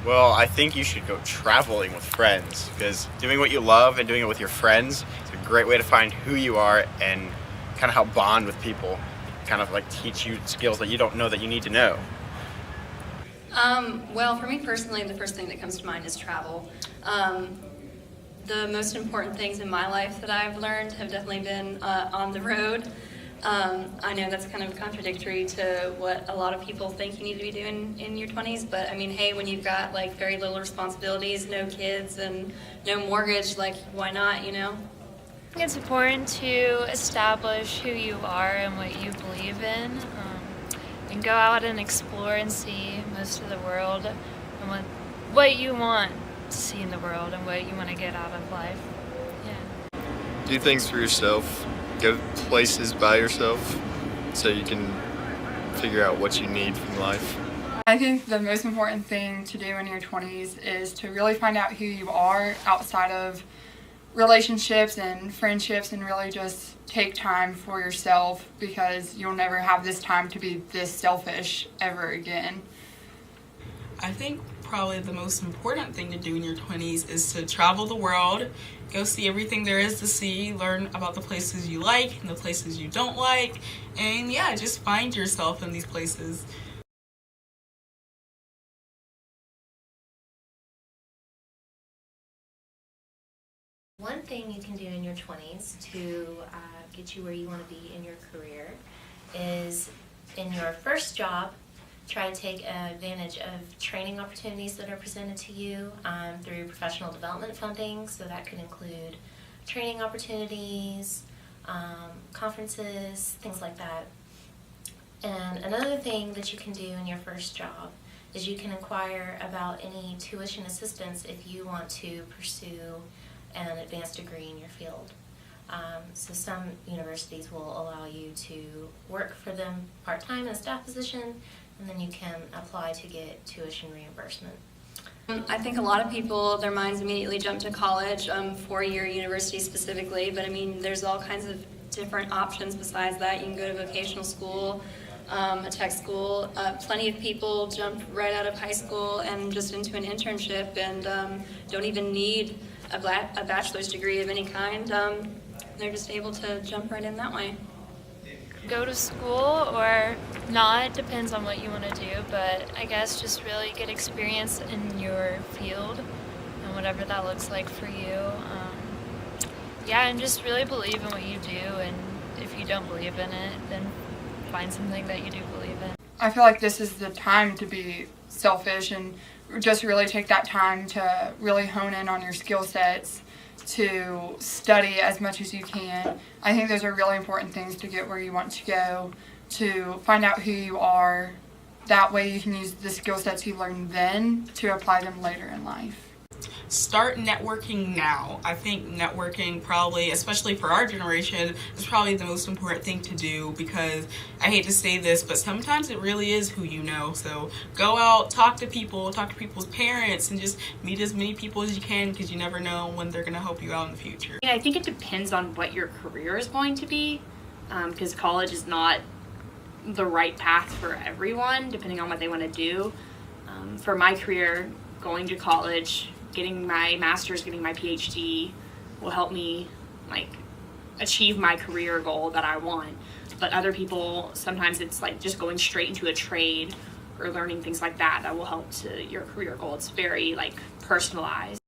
Well, I think you should go traveling with friends, because doing what you love and doing it with your friends is a great way to find who you are and kind of help bond with people, kind of like teach you skills that you don't know that you need to know. Well, for me personally, the first thing that comes to mind is travel. The most important things in my life that I've learned have definitely been on the road. I know that's kind of contradictory to what a lot of people think you need to be doing in your 20s, but I mean, hey, when you've got like very little responsibilities, no kids, and no mortgage, like why not, you know? I think it's important to establish who you are and what you believe in, and go out and explore and see most of the world and what you want to see in the world and what you want to get out of life. Yeah. Do things for yourself, go places by yourself so you can figure out what you need from life. I think the most important thing to do in your 20s is to really find out who you are outside of relationships and friendships, and really just take time for yourself, because you'll never have this time to be this selfish ever again. I think probably the most important thing to do in your 20s is to travel the world, go see everything there is to see, learn about the places you like and the places you don't like, and yeah, just find yourself in these places. One thing you can do in your 20s to get you where you want to be in your career is, in your first job, try to take advantage of training opportunities that are presented to you through professional development funding. So that could include training opportunities, conferences, things like that. And another thing that you can do in your first job is you can inquire about any tuition assistance if you want to pursue an advanced degree in your field. So some universities will allow you to work for them part-time in a staff position, and then you can apply to get tuition reimbursement. I think a lot of people, their minds immediately jump to college, four-year university specifically, but I mean, there's all kinds of different options besides that. You can go to vocational school, a tech school. Plenty of people jump right out of high school and just into an internship, and don't even need a bachelor's degree of any kind. They're just able to jump right in that way. Go to school or not, depends on what you want to do, but I guess just really get experience in your field and whatever that looks like for you. Yeah, and just really believe in what you do, and if you don't believe in it, then find something that you do believe in. I feel like this is the time to be selfish and just really take that time to really hone in on your skill sets, to study as much as you can. I think those are really important things to get where you want to go, to find out who you are. That way you can use the skill sets you learned then to apply them later in life. Start networking now. I think networking probably, especially for our generation, is probably the most important thing to do, because I hate to say this, but sometimes it really is who you know. So go out, talk to people's parents, and just meet as many people as you can, because you never know when they're going to help you out in the future. I think it depends on what your career is going to be, because college is not the right path for everyone, depending on what they want to do. For my career, going to college, getting my master's, getting my PhD will help me achieve my career goal that I want. But other people, sometimes it's like just going straight into a trade or learning things like that will help to your career goal. It's very personalized.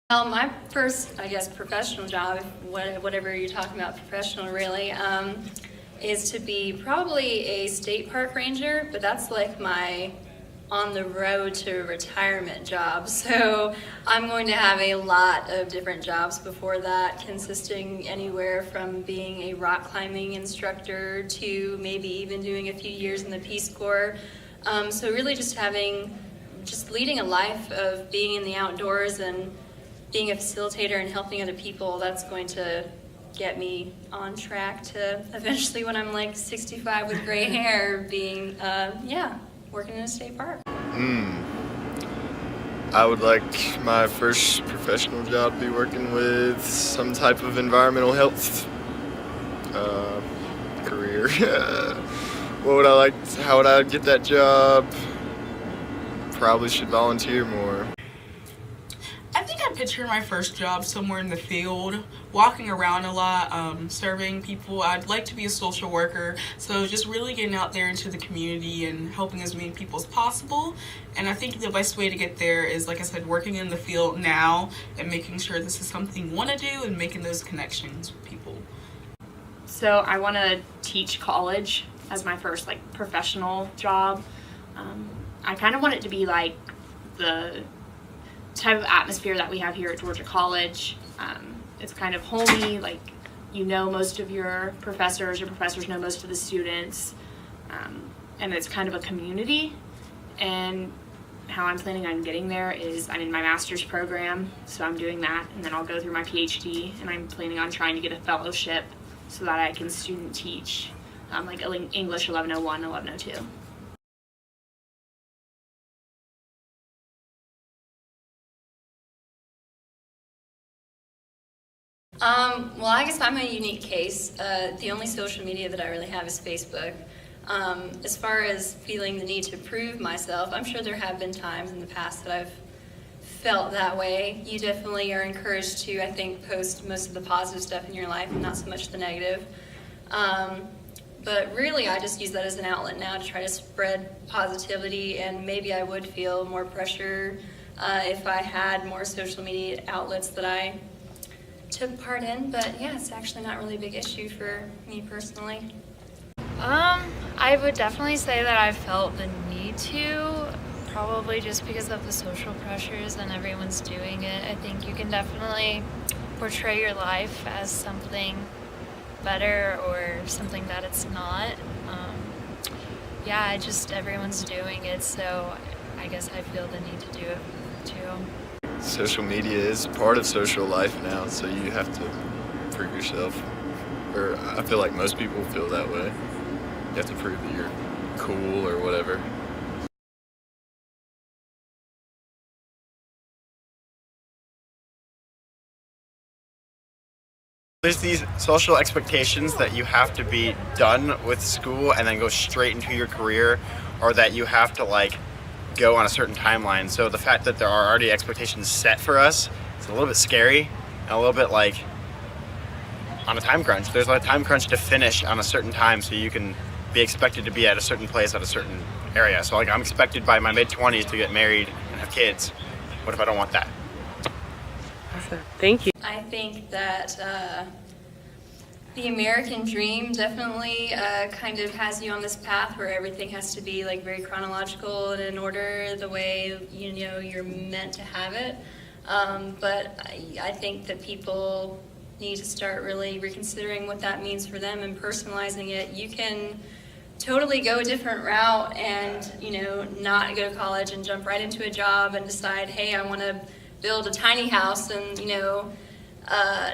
My first, I guess, professional job, whatever you're talking about professional really, is to be probably a state park ranger, but that's like my on the road to retirement job. So I'm going to have a lot of different jobs before that, consisting anywhere from being a rock climbing instructor to maybe even doing a few years in the Peace Corps. So really just leading a life of being in the outdoors and being a facilitator and helping other people. That's going to get me on track to eventually, when I'm 65 with gray hair, being working in a state park. I would like my first professional job to be working with some type of environmental health career. What would I like? How would I get that job? Probably should volunteer more. I think I picture my first job somewhere in the field, walking around a lot, serving people. I'd like to be a social worker, so just really getting out there into the community and helping as many people as possible. And I think the best way to get there is, like I said, working in the field now and making sure this is something you want to do and making those connections with people. So I want to teach college as my first like professional job. I kind of want it to be like the type of atmosphere that we have here at Georgia College. It's kind of homey, like you know most of your professors know most of the students, and it's kind of a community. And how I'm planning on getting there is I'm in my master's program, so I'm doing that, and then I'll go through my PhD, and I'm planning on trying to get a fellowship so that I can student teach like English 1101, 1102. Well, I guess I'm a unique case. The only social media that I really have is Facebook. As far as feeling the need to prove myself, I'm sure there have been times in the past that I've felt that way. You definitely are encouraged to, I think, post most of the positive stuff in your life and not so much the negative. But really, I just use that as an outlet now to try to spread positivity, and maybe I would feel more pressure if I had more social media outlets that I took part in. But yeah, it's actually not really a big issue for me personally. I would definitely say that I felt the need to, probably just because of the social pressures and everyone's doing it. I think you can definitely portray your life as something better or something that it's not. Everyone's doing it, so I guess I feel the need to do it too. Social media is part of social life now, so you have to prove yourself. Or I feel like most people feel that way. You have to prove that you're cool or whatever. There's these social expectations that you have to be done with school and then go straight into your career, or that you have to like go on a certain timeline. So the fact that there are already expectations set for us, it's a little bit scary and a little bit like on a time crunch. There's a time crunch to finish on a certain time, so you can be expected to be at a certain place at a certain area. So like I'm expected by my mid-20s to get married and have kids. What if I don't want that? Awesome. Thank you. I think that the American dream definitely kind of has you on this path where everything has to be like very chronological and in order the way you know you're meant to have it. But I think that people need to start really reconsidering what that means for them and personalizing it. You can totally go a different route and, you know, not go to college and jump right into a job and decide, hey, I want to build a tiny house and, you know,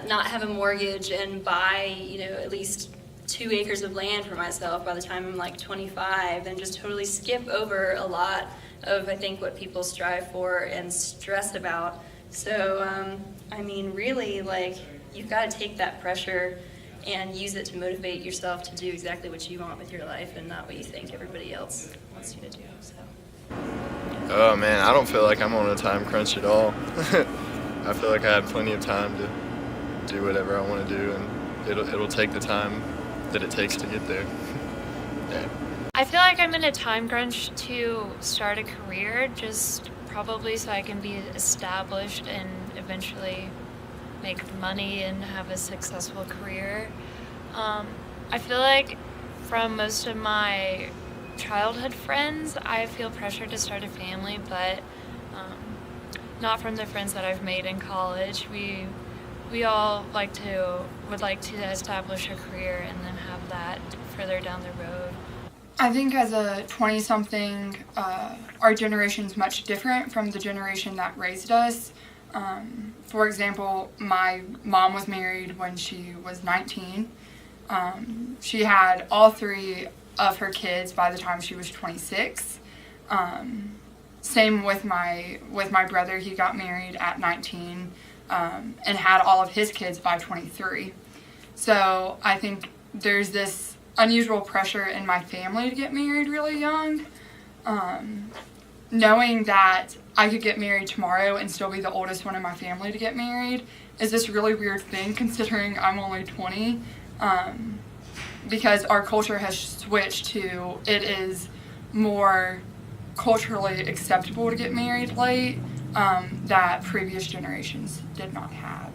not have a mortgage and buy, you know, at least 2 acres of land for myself by the time I'm like 25, and just totally skip over a lot of, I think, what people strive for and stress about. So, I mean, really, like, you've got to take that pressure and use it to motivate yourself to do exactly what you want with your life and not what you think everybody else wants you to do. So. Oh man, I don't feel like I'm on a time crunch at all. I feel like I have plenty of time to do whatever I want to do, and it'll take the time that it takes to get there. Yeah. I feel like I'm in a time crunch to start a career, just probably so I can be established and eventually make money and have a successful career. I feel like from most of my childhood friends, I feel pressure to start a family, but not from the friends that I've made in college. We all would like to establish a career and then have that further down the road. I think as a 20-something, our generation's much different from the generation that raised us. For example, my mom was married when she was 19. She had all 3 of her kids by the time she was 26. Same with my brother. He got married at 19 and had all of his kids by 23. So I think there's this unusual pressure in my family to get married really young. Knowing that I could get married tomorrow and still be the oldest one in my family to get married is this really weird thing considering I'm only 20. Because our culture has switched to it is more culturally acceptable to get married late that previous generations did not have.